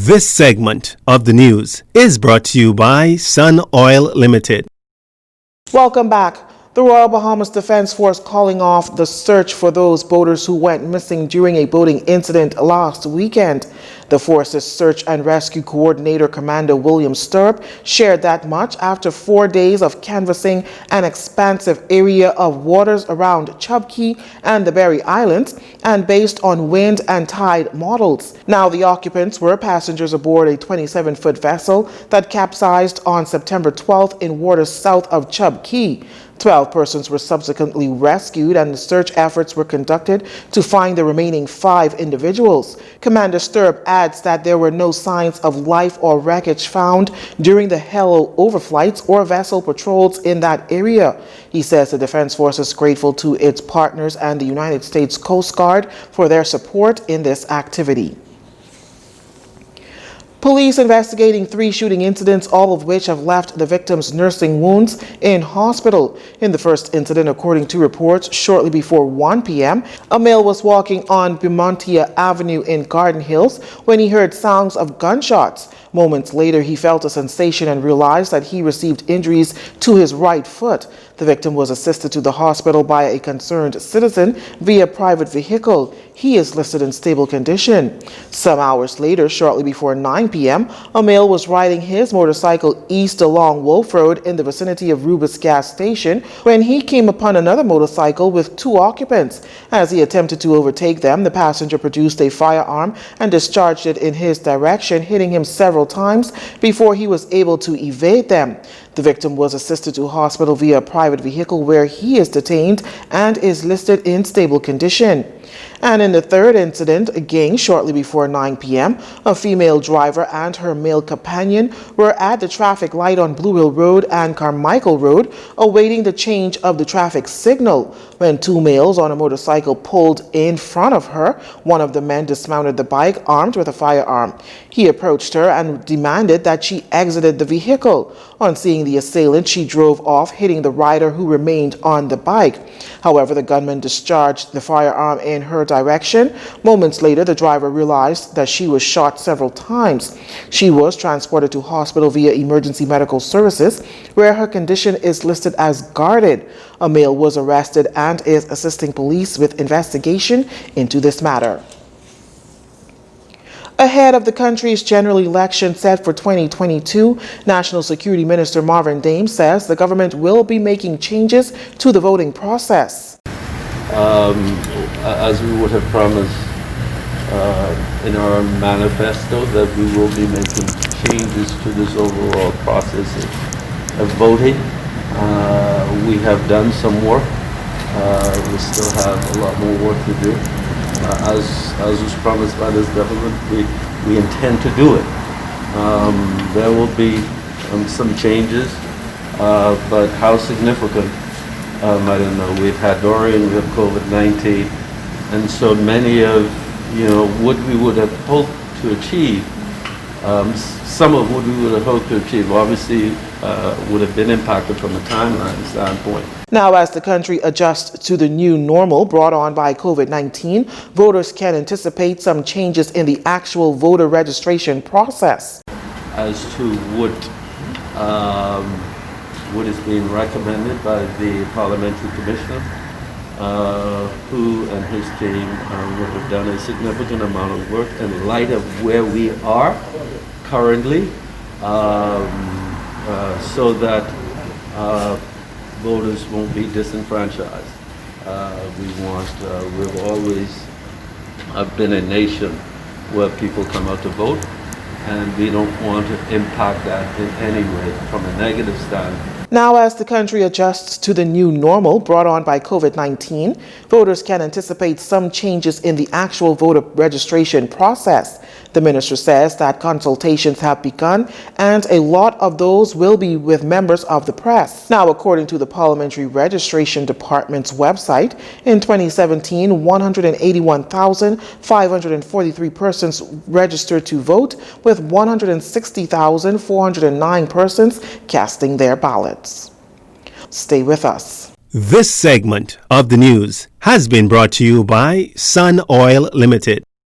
This segment of the news is brought to you by Sun Oil Limited. Welcome back. The Royal Bahamas Defense Force calling off the search for those boaters who went missing during a boating incident last weekend. The force's search and rescue coordinator, Commander William Sturp, shared that much after 4 days of canvassing an expansive area of waters around Chub Key and the Berry Islands, and based on wind and tide models. Now, the occupants were passengers aboard a 27-foot vessel that capsized on September 12th in waters south of Chub Key. 12 persons were subsequently rescued, and the search efforts were conducted to find the remaining 5 individuals. Commander Sturp adds that there were no signs of life or wreckage found during the Hello overflights or vessel patrols in that area. He says the Defense Force is grateful to its partners and the United States Coast Guard for their support in this activity. Police investigating 3 shooting incidents, all of which have left the victims nursing wounds in hospital. In the first incident, according to reports, shortly before 1 p.m., a male was walking on Bimontia Avenue in Garden Hills when he heard sounds of gunshots. Moments later, he felt a sensation and realized that he received injuries to his right foot. The victim was assisted to the hospital by a concerned citizen via private vehicle. He is listed in stable condition. Some hours later, shortly before 9 p.m., a male was riding his motorcycle east along Wolf Road in the vicinity of Rubis gas station when he came upon another motorcycle with 2 occupants. As he attempted to overtake them, the passenger produced a firearm and discharged it in his direction, hitting him several times before he was able to evade them. The victim was assisted to hospital via a private vehicle where he is detained and is listed in stable condition. And in the third incident, again shortly before 9 p.m., a female driver and her male companion were at the traffic light on Blue Hill Road and Carmichael Road awaiting the change of the traffic signal. When 2 males on a motorcycle pulled in front of her, one of the men dismounted the bike armed with a firearm. He approached her and demanded that she exited the vehicle. On seeing the assailant, she drove off, hitting the rider who remained on the bike. However, the gunman discharged the firearm in her direction. Moments later, the driver realized that she was shot several times. She was transported to hospital via emergency medical services, where her condition is listed as guarded. A male was arrested and is assisting police with investigation into this matter. Ahead of the country's general election set for 2022, National Security Minister Marvin Dame says the government will be making changes to the voting process. As we would have promised in our manifesto, that we will be making changes to this overall process of voting. We have done some work. We still have a lot more work to do. As was promised by this government, we intend to do it. There will be some changes, but how significant, I don't know. We've had Dorian, we have COVID-19, and so many of, what we would have hoped to achieve, some of what we would have hoped to achieve obviously would have been impacted from a timeline standpoint. Now, as the country adjusts to the new normal brought on by COVID-19, voters can anticipate some changes in the actual voter registration process. As to what is being recommended by the parliamentary commissioner, who and his team would have done a significant amount of work in light of where we are currently, so that voters won't be disenfranchised. We've always been a nation where people come out to vote, and we don't want to impact that in any way from a negative standpoint. Now, as the country adjusts to the new normal brought on by COVID-19, voters can anticipate some changes in the actual voter registration process. The minister says that consultations have begun, and a lot of those will be with members of the press. Now, according to the Parliamentary Registration Department's website, in 2017, 181,543 persons registered to vote, with 160,409 persons casting their ballots. Stay with us. This segment of the news has been brought to you by Sun Oil Limited.